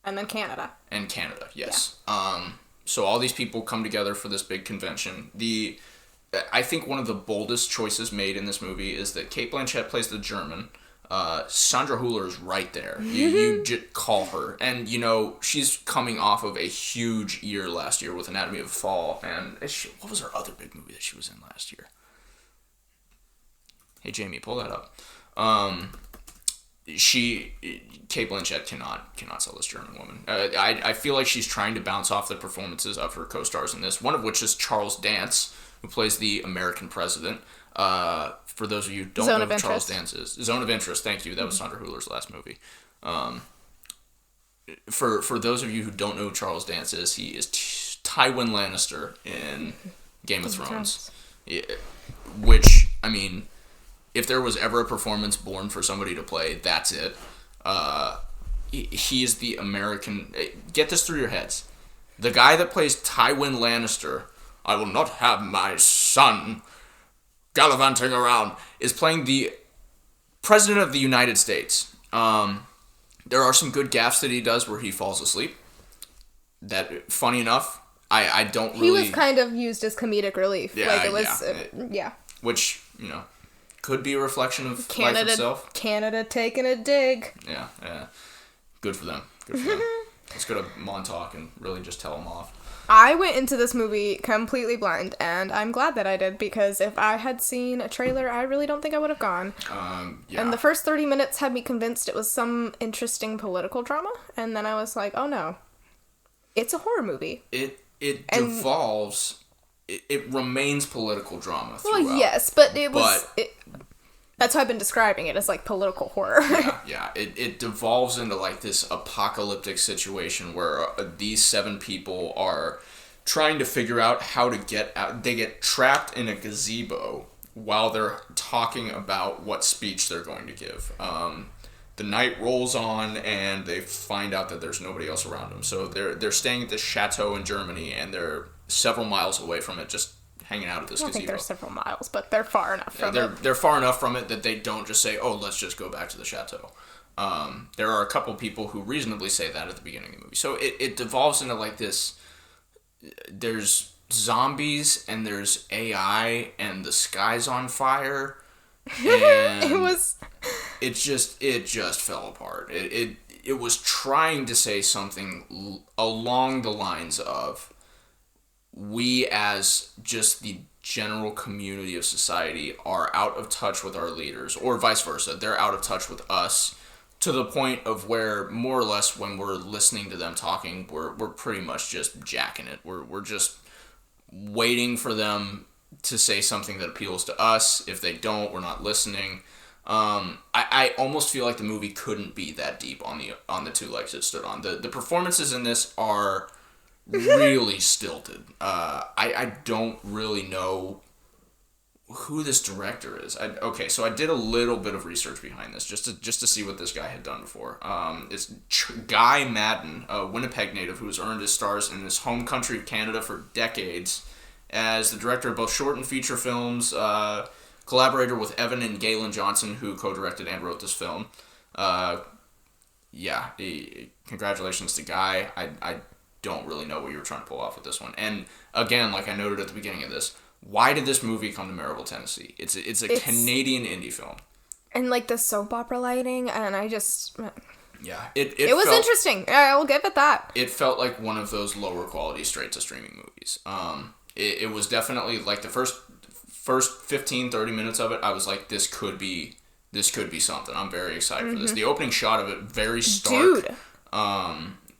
And then Canada. And Canada, yes. Yeah. So all these people come together for this big convention. I think one of the boldest choices made in this movie is that Cate Blanchett plays the German. Sandra Hüller is right there. You just call her. And, she's coming off of a huge year last year with Anatomy of a Fall. And what was her other big movie that she was in last year? Hey, Jamie, pull that up. Cate Blanchett cannot sell this German woman. I feel like she's trying to bounce off the performances of her co-stars in this. One of which is Charles Dance, who plays the American president. For those of you who don't know who Charles Dance is. Zone of Interest, thank you. That was Sandra Hüller's last movie. For those of you who don't know who Charles Dance is, he is Tywin Lannister in Game of Thrones. Yeah, which, I mean, if there was ever a performance born for somebody to play, that's it. He is the American... Get this through your heads. The guy that plays Tywin Lannister, I will not have my son gallivanting around, is playing the President of the United States. There are some good gaffes that he does where he falls asleep. That, funny enough, I don't really... He was kind of used as comedic relief. Yeah, yeah. Which, could be a reflection of life itself. Canada taking a dig. Yeah. Good for them. Let's go to Montauk and really just tell them off. I went into this movie completely blind, and I'm glad that I did, because if I had seen a trailer, I really don't think I would have gone. Yeah. And the first 30 minutes had me convinced it was some interesting political drama, and then I was like, oh no, it's a horror movie. It devolves... It remains political drama throughout. Well, yes, but it was... that's how I've been describing it, as, like, political horror. Yeah. It devolves into, like, this apocalyptic situation where these 7 people are trying to figure out how to get out. They get trapped in a gazebo while they're talking about what speech they're going to give. The night rolls on, and they find out that there's nobody else around them. So they're staying at this chateau in Germany, and they're several miles away from it, just hanging out at this gazebo. I don't think they're several miles, but they're far enough from it. They're far enough from it that they don't just say, oh, let's just go back to the chateau. There are a couple people who reasonably say that at the beginning of the movie. So it devolves into like this, there's zombies, and there's AI, and the sky's on fire, and it just fell apart. It was trying to say something along the lines of, we as just the general community of society are out of touch with our leaders, or vice versa. They're out of touch with us, to the point of where, more or less, when we're listening to them talking, we're pretty much just jacking it. We're just waiting for them to say something that appeals to us. If they don't, we're not listening. I almost feel like the movie couldn't be that deep on the 2 legs it stood on. The performances in this are really stilted. I don't really know who this director is. So I did a little bit of research behind this just to see what this guy had done before. It's Guy Madden, a Winnipeg native who has earned his stars in his home country of Canada for decades as the director of both short and feature films, collaborator with Evan and Galen Johnson, who co-directed and wrote this film. Congratulations to Guy. don't really know what you were trying to pull off with this one. And again, like I noted at the beginning of this, why did this movie come to Maryville, Tennessee? It's a Canadian indie film. And like the soap opera lighting, and I just... Yeah. It was interesting. I will give it that. It felt like one of those lower quality straight to streaming movies. It was definitely like the first 15, 30 minutes of it, I was like, this could be something. I'm very excited for this. The opening shot of it, very stark. Dude.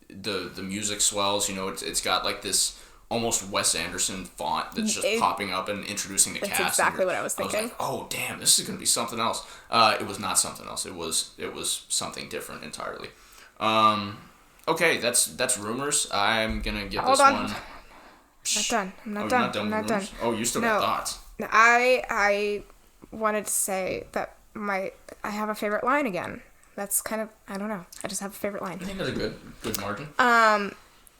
The music swells, it's got like this almost Wes Anderson font that's just popping up and introducing the cast. That's exactly what I was thinking. I was like, oh damn, this is gonna be something else. It was not something else. It was something different entirely. Okay, that's rumors. I'm gonna give this one. I'm not done. I'm not done. Oh, you still got thoughts. I wanted to say that I have a favorite line again. That's kind of, I don't know. I just have a favorite line. I think that's a good margin.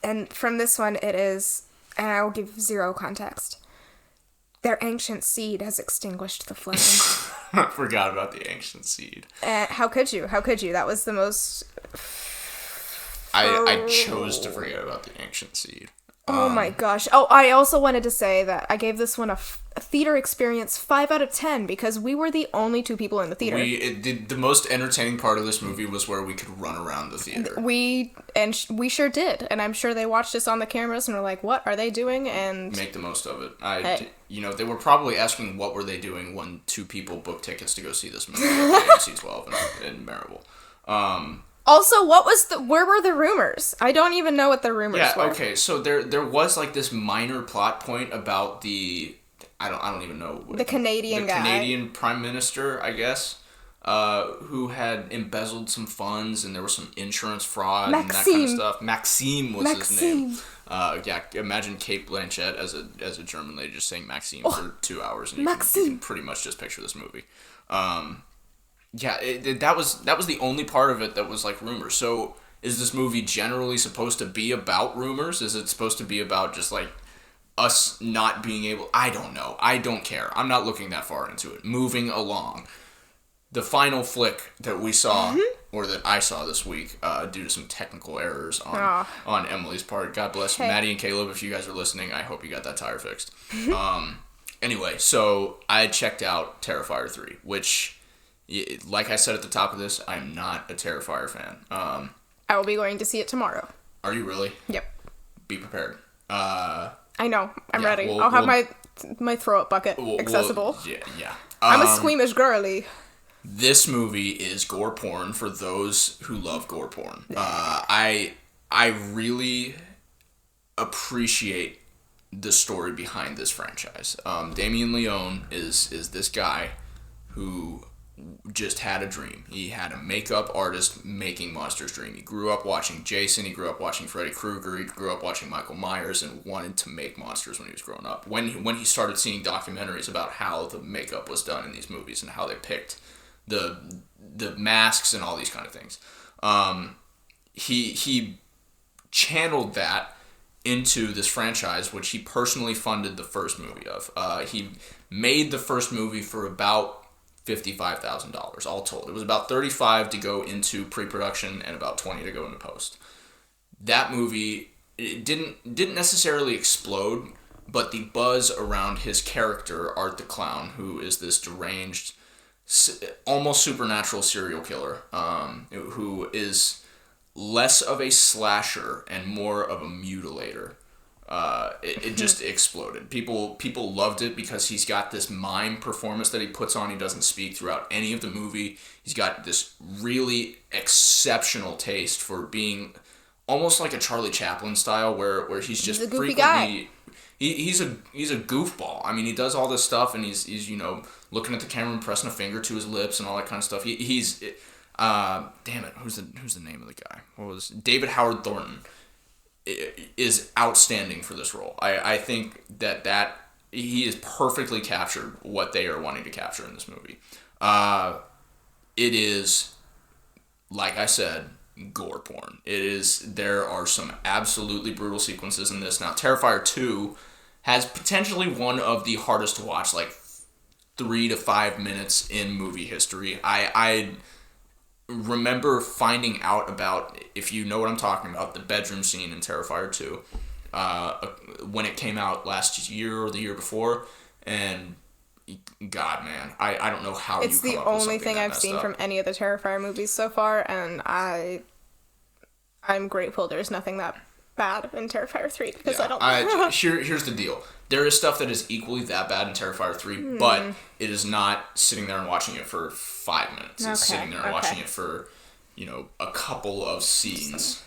And from this one, it is, and I will give zero context. Their ancient seed has extinguished the flame. I forgot about the ancient seed. How could you? How could you? That was the most... I chose to forget about the ancient seed. Oh my gosh. Oh, I also wanted to say that I gave this one a theater experience 5 out of 10 because we were the only 2 people in the theater. The most entertaining part of this movie was where we could run around the theater. We sure did, and I'm sure they watched us on the cameras and were like, "What are they doing?" And make the most of it. They were probably asking what were they doing when 2 people booked tickets to go see this movie at AMC 12 in Maryville. Also, where were the rumors? I don't even know what the rumors were. Yeah, okay, so there was like this minor plot point about I don't even know. The Canadian guy. The Canadian Prime Minister, I guess, who had embezzled some funds and there was some insurance fraud and that kind of stuff. Maxime was his name. Imagine Kate Blanchett as a German lady just saying Maxime for 2 hours and you can pretty much just picture this movie. That was the only part of it that was like rumors. So is this movie generally supposed to be about rumors? Is it supposed to be about just like us not being able... I don't know. I don't care. I'm not looking that far into it. Moving along. The final flick that we saw, or that I saw this week, due to some technical errors on Emily's part. God bless Maddie and Caleb. If you guys are listening, I hope you got that tire fixed. Anyway, so I checked out Terrifier 3, which... like I said at the top of this, I'm not a Terrifier fan. I will be going to see it tomorrow. Are you really? Yep. Be prepared. I know. I'm ready. I'll have my throw-up bucket accessible. Yeah. I'm a squeamish girly. This movie is gore porn for those who love gore porn. I really appreciate the story behind this franchise. Damien Leone is this guy who just had a dream. He had a makeup artist making monsters dream. He grew up watching Jason, he grew up watching Freddy Krueger, he grew up watching Michael Myers and wanted to make monsters when he was growing up. When he started seeing documentaries about how the makeup was done in these movies and how they picked the masks and all these kind of things. He channeled that into this franchise, which he personally funded the first movie of. He made the first movie for about $55,000 all told. It was about $35,000 to go into pre-production and about $20,000 to go into post. That movie, it didn't necessarily explode, but the buzz around his character, Art the Clown, who is this deranged, almost supernatural serial killer, who is less of a slasher and more of a mutilator. It just exploded. People loved it because he's got this mime performance that he puts on. He doesn't speak throughout any of the movie. He's got this really exceptional taste for being almost like a Charlie Chaplin style, where he's just a goofy frequently guy. He's a goofball. I mean, he does all this stuff and he's looking at the camera and pressing a finger to his lips and all that kind of stuff. He's damn it, who's the name of the guy? What was David Howard Thornton? Is outstanding for this role. I think that he has perfectly captured what they are wanting to capture in this movie. It is, like I said, gore porn. There are some absolutely brutal sequences in this. Now, Terrifier 2 has potentially one of the hardest to watch, like 3 to 5 minutes in movie history. remember finding out about, if you know what I'm talking about, the bedroom scene in Terrifier 2, when it came out last year or the year before, and God, man, I don't know how it's you come the up with only something thing that I've messed seen up. from any of the Terrifier movies so far, and I'm grateful there's nothing that bad in Terrifier 3 because I don't. Here's the deal. There is stuff that is equally that bad in Terrifier 3, but it is not sitting there and watching it for 5 minutes. It's sitting there and watching it for, a couple of scenes.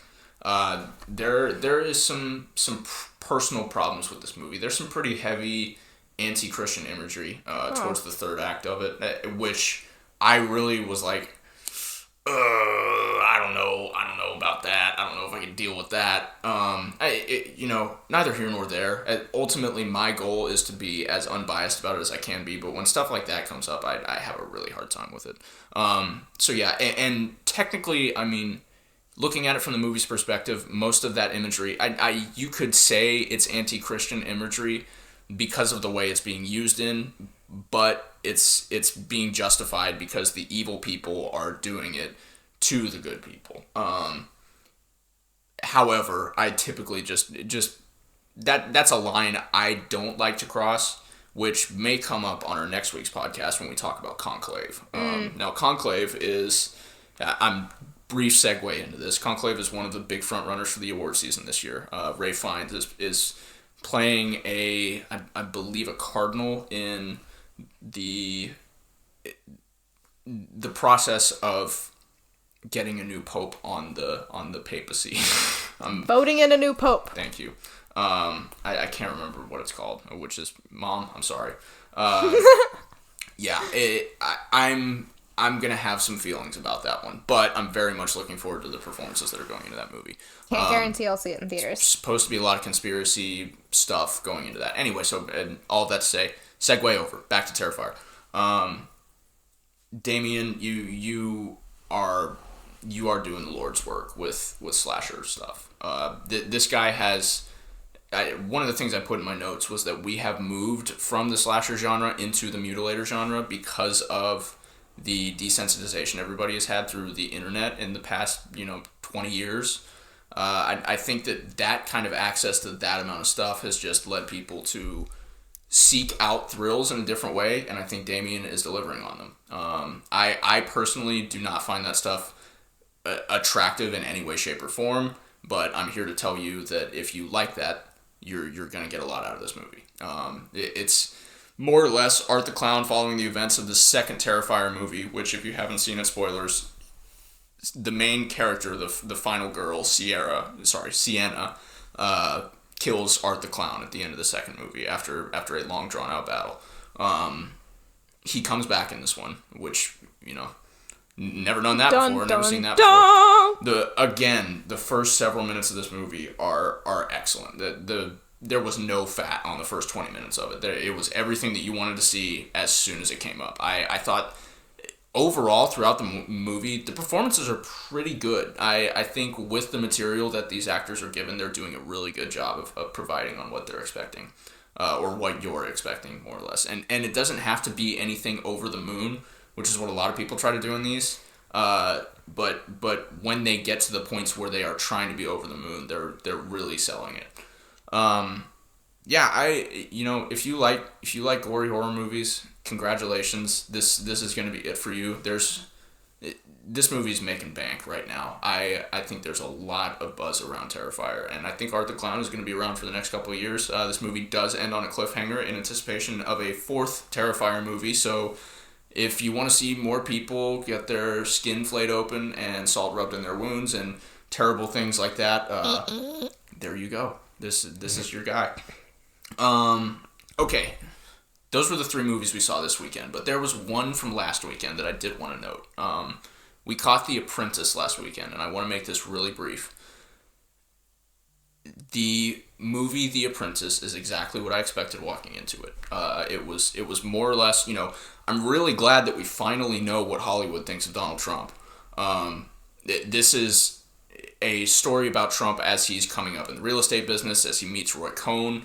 There is some personal problems with this movie. There's some pretty heavy anti-Christian imagery towards the third act of it, which I really was like, I don't know about that. I don't know if I can deal with that. Neither here nor there. Ultimately, my goal is to be as unbiased about it as I can be, but when stuff like that comes up, I have a really hard time with it. So yeah, and technically, I mean, looking at it from the movie's perspective, most of that imagery, you could say it's anti-Christian imagery because of the way it's being used in, but it's being justified because the evil people are doing it to the good people. However, I typically just that's a line I don't like to cross, which may come up on our next week's podcast when we talk about Conclave. Now, Conclave is, I'm brief segue into this. Conclave is one of the big front runners for the award season this year. Ray Fiennes is playing I believe a cardinal in the process of getting a new pope on the papacy. Voting in a new pope. Thank you. I can't remember what it's called, which is Mom. I'm sorry. Yeah, I'm gonna have some feelings about that one, but I'm very much looking forward to the performances that are going into that movie. Can't guarantee I'll see it in theaters. Supposed to be a lot of conspiracy stuff going into that. Anyway, so and all that to say, segue over back to Terrifier. Damien, you are doing the Lord's work with slasher stuff. This guy has. One of the things I put in my notes was that we have moved from the slasher genre into the mutilator genre because of the desensitization everybody has had through the internet in the past 20 years. I think that kind of access to that amount of stuff has just led people to seek out thrills in a different way, and I think Damien is delivering on them. I personally do not find that stuff attractive in any way, shape, or form, but I'm here to tell you that if you like that, you're gonna get a lot out of this movie. It's more or less Art the Clown following the events of the second Terrifier movie, which, if you haven't seen it, spoilers, the main character, the final girl, Sienna, kills Art the Clown at the end of the second movie after a long drawn out battle. He comes back in this one, which, never done that before, never seen that before. The first several minutes of this movie are excellent. There was no fat on the first 20 minutes of it. It was everything that you wanted to see as soon as it came up. I thought overall throughout the movie, the performances are pretty good. I think with the material that these actors are given, they're doing a really good job of providing on what they're expecting, or what you're expecting, more or less. And it doesn't have to be anything over the moon, which is what a lot of people try to do in these. But when they get to the points where they are trying to be over the moon, they're really selling it. If you like gory horror movies, congratulations. This is going to be it for you. This movie's making bank right now. I think there's a lot of buzz around Terrifier, and I think Art the Clown is going to be around for the next couple of years. This movie does end on a cliffhanger in anticipation of a fourth Terrifier movie, so if you want to see more people get their skin flayed open and salt rubbed in their wounds and terrible things like that, there you go. This is your guy. Okay. Those were the 3 movies we saw this weekend, but there was one from last weekend that I did want to note. We caught The Apprentice last weekend, and I want to make this really brief. The movie The Apprentice is exactly what I expected walking into it. It was more or less, I'm really glad that we finally know what Hollywood thinks of Donald Trump. This is a story about Trump as he's coming up in the real estate business, as he meets Roy Cohn.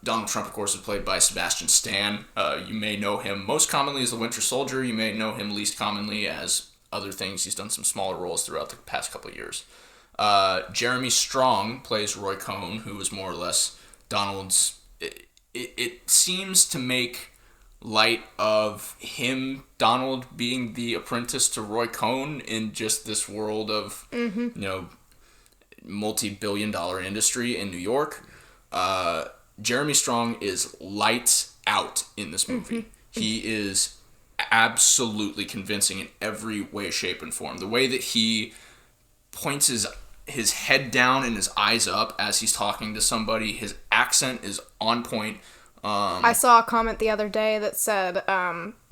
Donald Trump, of course, is played by Sebastian Stan. You may know him most commonly as the Winter Soldier. You may know him least commonly as other things. He's done some smaller roles throughout the past couple of years. Jeremy Strong plays Roy Cohn, who is more or less Donald's... It seems to make light of him, Donald, being the apprentice to Roy Cohn in just this world of, multi-billion-dollar industry in New York. Jeremy Strong is lights out in this movie. He is absolutely convincing in every way, shape, and form. The way that he points his head down and his eyes up as he's talking to somebody, his accent is on point. I saw a comment the other day that said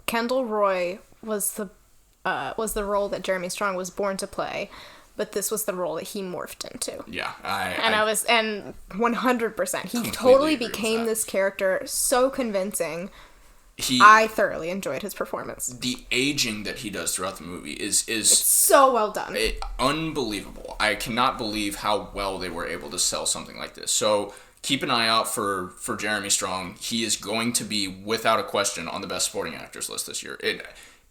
Kendall Roy was the role that Jeremy Strong was born to play, but this was the role that he morphed into. Yeah, and 100%. He totally became this character so convincing. I thoroughly enjoyed his performance. The aging that he does throughout the movie is it's so well done. Unbelievable. I cannot believe how well they were able to sell something like this. So keep an eye out for Jeremy Strong. He is going to be, without a question, on the Best Supporting Actors list this year.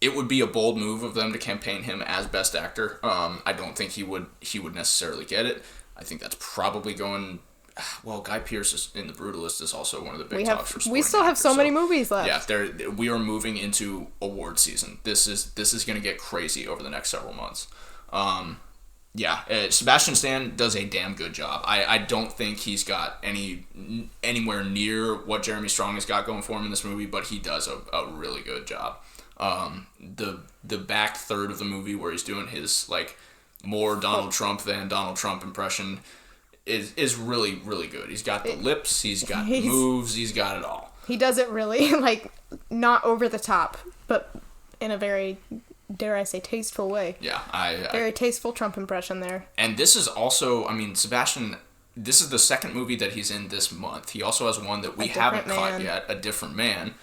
It would be a bold move of them to campaign him as Best Actor. I don't think he would necessarily get it. I think that's probably going... Well, Guy Pearce in The Brutalist is also one of the big talks for supporting We still have actors, so many movies left. Yeah, we are moving into award season. This is going to get crazy over the next several months. Sebastian Stan does a damn good job. I don't think he's got anywhere near what Jeremy Strong has got going for him in this movie, but he does a really good job. The back third of the movie where he's doing his more Donald Trump than Donald Trump impression is really, really good. He's got the lips, he's got moves, he's got it all. He does it really, not over the top, but in a very, dare I say, tasteful way. Yeah, very tasteful Trump impression there. And this is also, Sebastian, this is the second movie that he's in this month. He also has one that we haven't caught yet, A Different Man,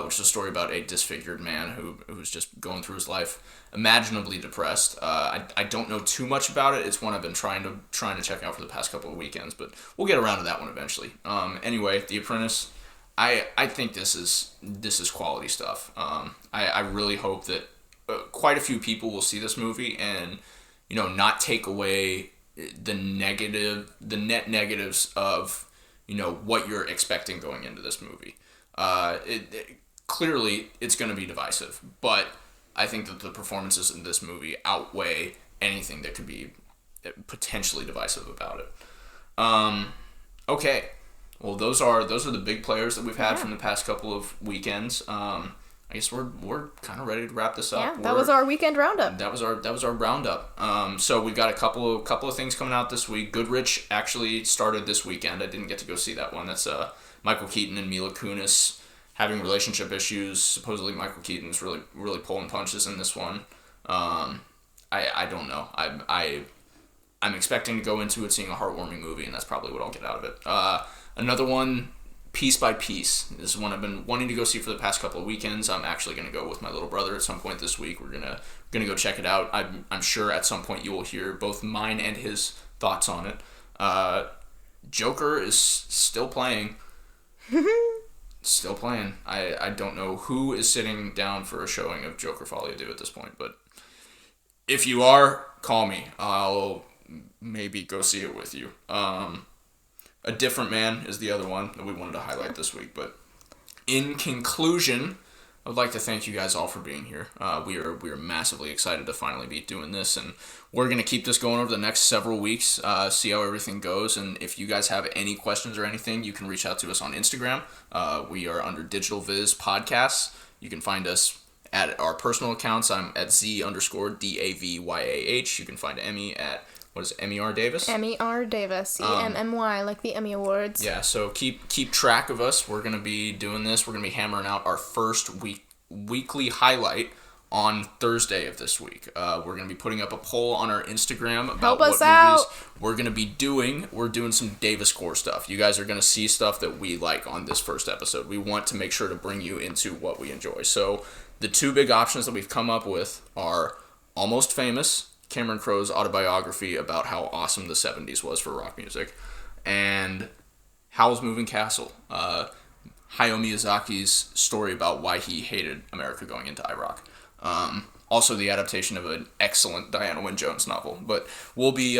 which is a story about a disfigured man who's just going through his life imaginably depressed. I don't know too much about it. It's one I've been trying to check out for the past couple of weekends, but we'll get around to that one eventually. Anyway, The Apprentice, I think this is quality stuff. I really hope that quite a few people will see this movie and not take away the net negatives of what you're expecting going into this movie. Clearly it's going to be divisive, but I think that the performances in this movie outweigh anything that could be potentially divisive about it. Okay, well those are the big players that we've had from the past couple of weekends. I guess we're kind of ready to wrap this up. Yeah, that was our weekend roundup. That was our roundup. So we've got a couple of things coming out this week. Goodrich actually started this weekend. I didn't get to go see that one. That's Michael Keaton and Mila Kunis having relationship issues. Supposedly Michael Keaton's really pulling punches in this one. I don't know. I'm expecting to go into it seeing a heartwarming movie, and that's probably what I'll get out of it. Another one, Piece by Piece. This is one I've been wanting to go see for the past couple of weekends. I'm actually going to go with my little brother at some point this week. We're gonna go check it out. I'm sure at some point you will hear both mine and his thoughts on it. Joker is still playing. Still playing. I don't know who is sitting down for a showing of Joker Folie à Deux at this point, but if you are, call me. I'll maybe go see it with you. A Different Man is the other one that we wanted to highlight this week, but in conclusion, I would like to thank you guys all for being here. We are massively excited to finally be doing this, and we're going to keep this going over the next several weeks, see how everything goes, and if you guys have any questions or anything, you can reach out to us on Instagram. We are under Digital Viz Podcasts. You can find us at our personal accounts. I'm at Z_DAVYAH. You can find Emmy at... What is it, Emmy R. Davis? Emmy R. Davis, EMMY, like the Emmy Awards. Yeah, so keep track of us. We're going to be doing this. We're going to be hammering out our first weekly highlight on Thursday of this week. We're going to be putting up a poll on our Instagram about what movies we're going to be doing. We're doing some Davis Core stuff. You guys are going to see stuff that we like on this first episode. We want to make sure to bring you into what we enjoy. So the two big options that we've come up with are Almost Famous, Cameron Crowe's autobiography about how awesome the 70s was for rock music, and Howl's Moving Castle, Hayao Miyazaki's story about why he hated America going into Iraq. Also, the adaptation of an excellent Diana Wynne Jones novel. But we'll be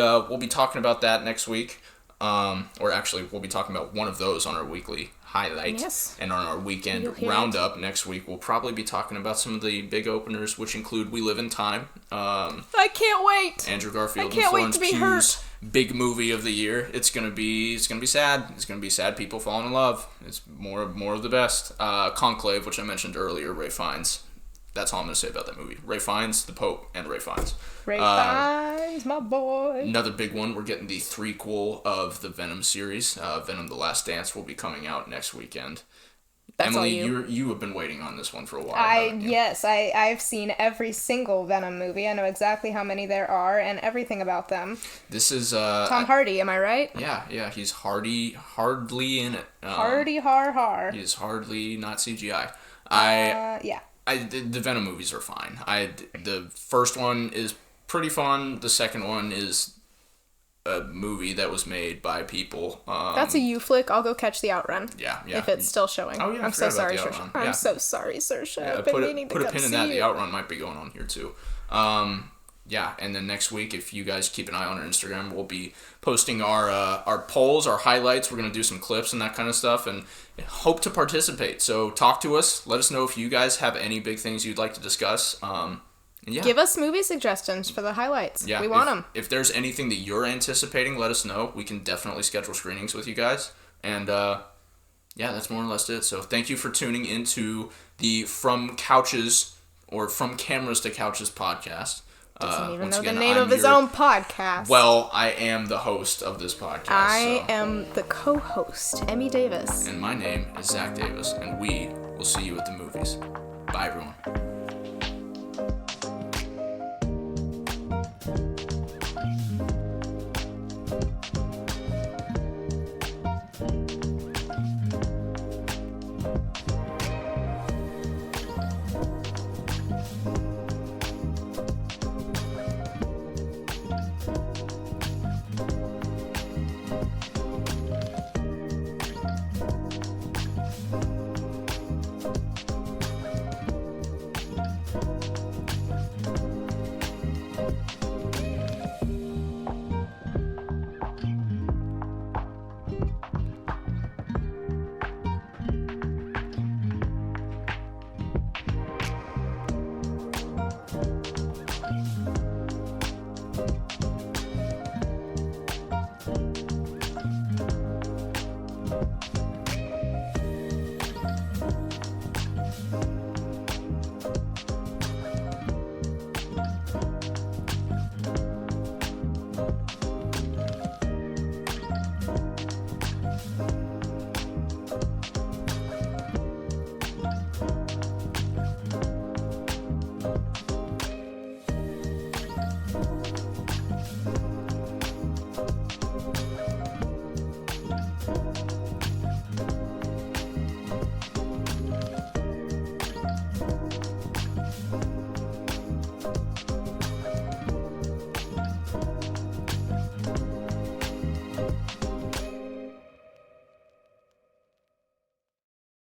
talking about that next week. Or actually, we'll be talking about one of those on our weekly highlight. Yes. And on our weekend roundup next week, we'll probably be talking about some of the big openers, which include We Live in Time. I can't wait. Andrew Garfield I can't and wait Florence to be Pugh's hurt. big movie of the year. It's gonna be sad. It's gonna be sad people falling in love. It's more of the best. Conclave, which I mentioned earlier, Ray Fiennes. That's all I'm gonna say about that movie. Ray Fiennes, the Pope, and Ray Fiennes. Ray Fiennes, my boy. Another big one. We're getting the threequel of the Venom series. Venom: The Last Dance will be coming out next weekend. That's Emily, all you have been waiting on this one for a while. haven't you? Yes, I've seen every single Venom movie. I know exactly how many there are and everything about them. This is Tom Hardy, am I right? Yeah, he's hardly in it. Hardy har. He's hardly not CGI. Yeah. The Venom movies are fine. The first one is pretty fun. The second one is a movie that was made by people. That's a you flick. I'll go catch the Outrun. Yeah. If it's still showing. Oh, yeah, I I'm so forgot about sorry, the Saoirse. Outrun. Yeah. I'm so sorry, Saoirse. Yeah, I've been meaning to put a come pin in see that. you. The Outrun might be going on here too. Yeah, and then next week, if you guys keep an eye on our Instagram, we'll be posting our polls, our highlights. We're going to do some clips and that kind of stuff, and hope to participate. So talk to us. Let us know if you guys have any big things you'd like to discuss. Yeah. Give us movie suggestions for the highlights. Yeah, we want them. If there's anything that you're anticipating, let us know. We can definitely schedule screenings with you guys. And yeah, that's more or less it. So thank you for tuning into the From Couches or From Cameras to Couches podcast. Doesn't even once know again, the name I'm of his your- own podcast. Well, I am the host of this podcast. I so. am the co-host, Emmy Davis. And my name is Zach Davis, and we will see you at the movies. Bye, everyone.